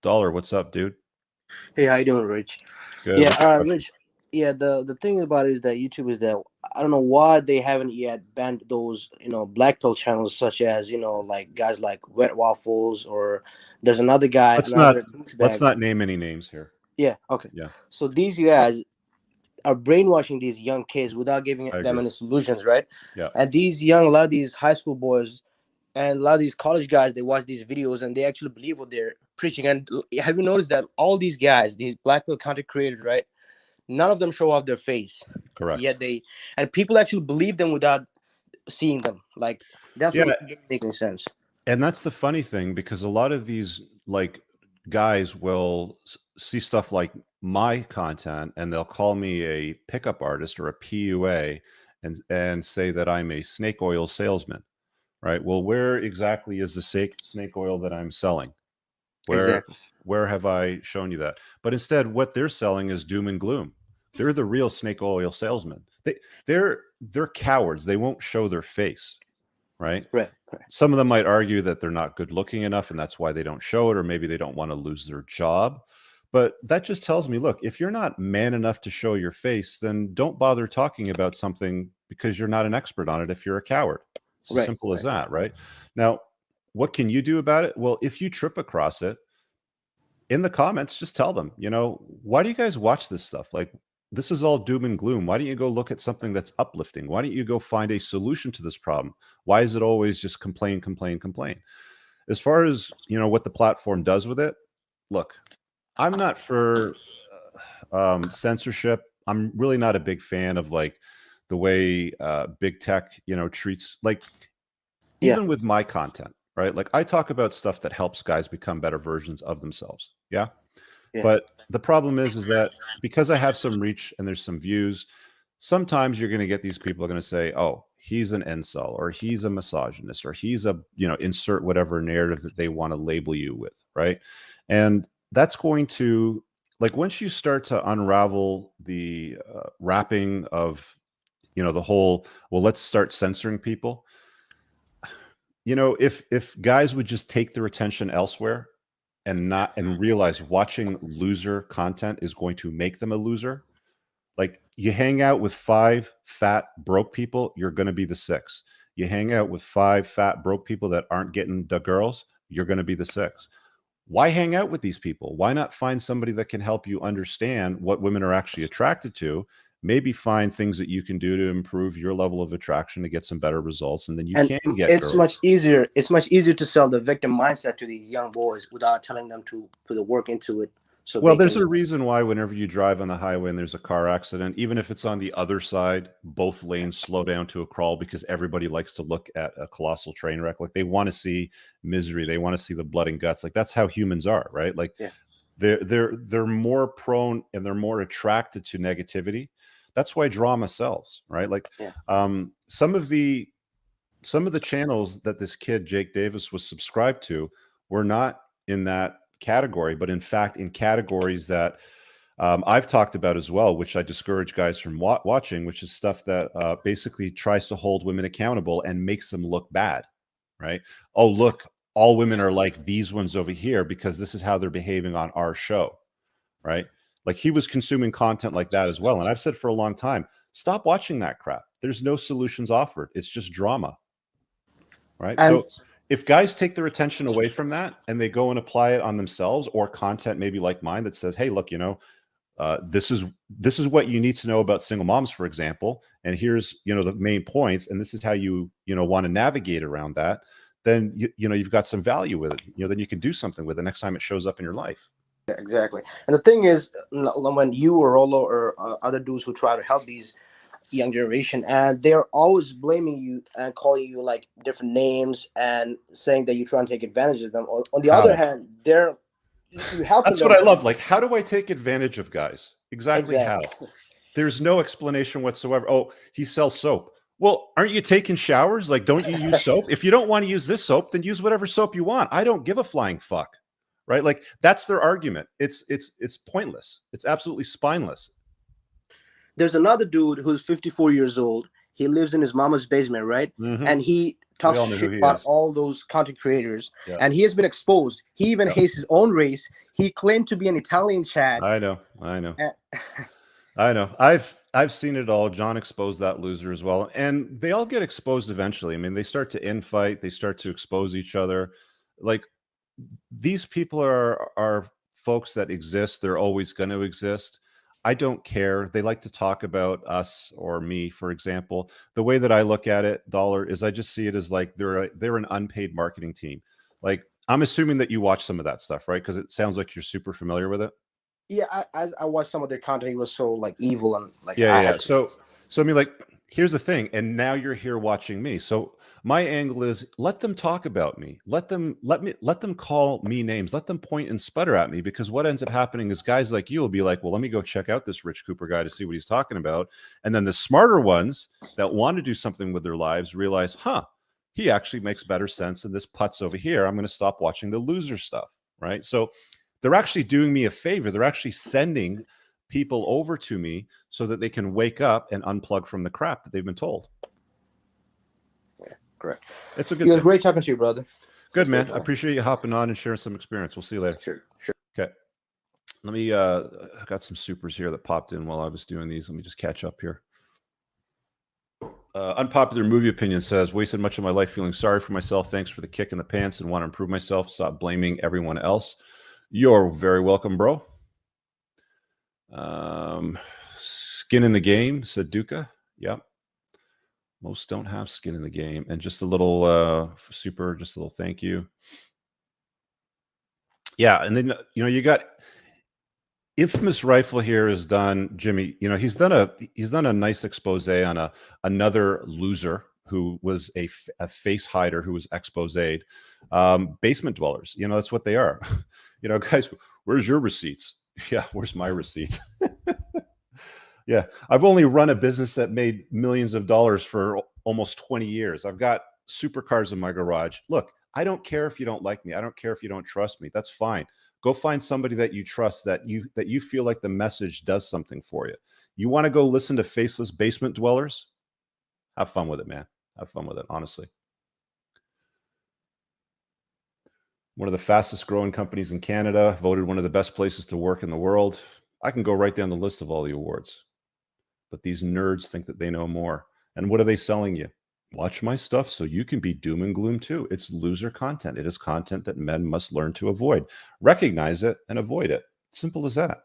Dollar, what's up, dude? Hey, how you doing, Rich? Good. Yeah, What's your question? Rich. Yeah, the thing about it is that YouTube is that I don't know why they haven't yet banned those black pill channels such as like guys like Wet Waffles or there's another guy, Let's not another let's douchebag. not name any names here. Yeah, okay. Yeah, So these guys are brainwashing these young kids without giving I them agree. any solutions, right? Yeah. And a lot of these high school boys and a lot of these college guys, they watch these videos and they actually believe what they're preaching. And have you noticed that all these guys, these black pill content creators, right? None of them show off their face, Correct. yet they and people actually believe them without seeing them. Like that's Yeah, what doesn't make any sense. and that's the funny thing because a lot of these like guys will see stuff like my content and they'll call me a pickup artist or a PUA and say that I'm a snake oil salesman, right? Well, where exactly is the snake oil that I'm selling? Where Exactly. where have I shown you that? But instead, what they're selling is doom and gloom. They're the real snake oil salesmen. They're cowards. They won't show their face, right? Right. Right. Some of them might argue that they're not good looking enough and that's why they don't show it, or maybe they don't want to lose their job. But that just tells me, look, if you're not man enough to show your face, then don't bother talking about something because you're not an expert on it if you're a coward. It's as Right. simple as Right. that, right? Now, what can you do about it? Well, if you trip across it, in the comments, just tell them, why do you guys watch this stuff? Like, this is all doom and gloom. Why don't you go look at something that's uplifting? Why don't you go find a solution to this problem? Why is it always just complain, complain, complain? As far as, what the platform does with it, look, I'm not for censorship. I'm really not a big fan of like the way big tech, treats like Yeah. even with my content, right? Like I talk about stuff that helps guys become better versions of themselves. Yeah. Yeah. But the problem is that because I have some reach and there's some views, sometimes you're going to get these people are going to say, "Oh, he's an incel, or he's a misogynist, or he's a insert whatever narrative that they want to label you with," right? And that's going to like once you start to unravel the wrapping of the whole well, let's start censoring people. If guys would just take their attention elsewhere and realize watching loser content is going to make them a loser. Like you hang out with five fat broke people, you're going to be the six. You hang out with five fat broke people that aren't getting the girls, you're going to be the six. Why hang out with these people? Why not find somebody that can help you understand what women are actually attracted to? Maybe find things that you can do to improve your level of attraction to get some better results, and then you And can get it's girls. much easier. It's much easier to sell the victim mindset to these young boys without telling them to put the work into it, so Well, they there's can. a reason why whenever you drive on the highway and there's a car accident, even if it's on the other side, both lanes slow down to a crawl because everybody likes to look at a colossal train wreck. Like they want to see misery, they want to see the blood and guts. Like that's how humans are, right? Like Yeah. they're more prone and they're more attracted to negativity. That's why drama sells, right? Like Yeah. some of the channels that this kid Jake Davis was subscribed to were not in that category, but in fact in categories that I've talked about as well, which I discourage guys from watching, which is stuff that basically tries to hold women accountable and makes them look bad, right? Oh, look, all women are like these ones over here because this is how they're behaving on our show, right? Like he was consuming content like that as well. And I've said for a long time, stop watching that crap. There's no solutions offered. It's just drama, right? And So if guys take their attention away from that and they go and apply it on themselves or content maybe like mine that says, hey, look, this is what you need to know about single moms, for example, and here's the main points, and this is how you want to navigate around that. Then you've got some value with it. Then you can do something with it next time it shows up in your life. exactly. And the thing is, when you or Rolo or other dudes who try to help these young generation, and they're always blaming you and calling you like different names and saying that you're trying to take advantage of them. On the other How? hand, they're you helping That's what them. I love. Like, how do I take advantage of guys? Exactly how? Exactly. There's no explanation whatsoever. Oh, he sells soap. Well, aren't you taking showers? Like, don't you use soap? If you don't want to use this soap, then use whatever soap you want. I don't give a flying fuck. Right? Like, that's their argument. It's pointless. It's absolutely spineless. There's another dude who's 54 years old. He lives in his mama's basement, right? Mm-hmm. And he We talks all know who shit he about is. all those content creators, Yeah. and he has been exposed. He even Yeah. hates his own race. he claimed to be an Italian Chad. I know. I know. And, I know. I've seen it all. John exposed that loser as well, and they all get exposed eventually. I mean, they start to infight. They start to expose each other. Like, these people are folks that exist. They're always going to exist. I don't care. They like to talk about us or me, for example. The way that I look at it, Dollar, is I just see it as like they're an unpaid marketing team. Like, I'm assuming that you watch some of that stuff, right? Because it sounds like you're super familiar with it. yeah, I watched some of their content. It was so like evil and like Yeah, I yeah. had to. So I mean, like, here's the thing, and now you're here watching me. So my angle is, let them talk about me. Let them call me names. Let them point and sputter at me, because what ends up happening is guys like you will be like, well, let me go check out this Rich Cooper guy to see what he's talking about. And then the smarter ones that want to do something with their lives realize, huh, he actually makes better sense than this putz over here. I'm going to stop watching the loser stuff, right? So they're actually doing me a favor. They're actually sending people over to me so that they can wake up and unplug from the crap that they've been told. Yeah, correct. It's a good It was thing. great talking to you, brother. Good, man. I appreciate you hopping on and sharing some experience. We'll see you later. Sure. Okay. Let me, I got some supers here that popped in while I was doing these. Let me just catch up here. Unpopular movie opinion says, wasted much of my life feeling sorry for myself. Thanks for the kick in the pants and want to improve myself. Stop blaming everyone else. You're very welcome, bro. Skin in the game, said Duca. Yep. Most don't have skin in the game. And just a little super, just a little thank you. Yeah, and then you got Infamous Rifle here has done, Jimmy, he's done a nice expose on another loser who was a face hider who was exposed. Basement dwellers, that's what they are. Guys, where's your receipts? Yeah, where's my receipts? Yeah, I've only run a business that made millions of dollars for almost 20 years. I've got supercars in my garage. Look, I don't care if you don't like me. I don't care if you don't trust me. That's fine. Go find somebody that you trust, that you feel like the message does something for you. You want to go listen to faceless basement dwellers? Have fun with it, man. Have fun with it, honestly. One of the fastest growing companies in Canada, voted one of the best places to work in the world. I can go right down the list of all the awards. But these nerds think that they know more. And what are they selling you? Watch my stuff so you can be doom and gloom too. It's loser content. It is content that men must learn to avoid. Recognize it and avoid it. Simple as that.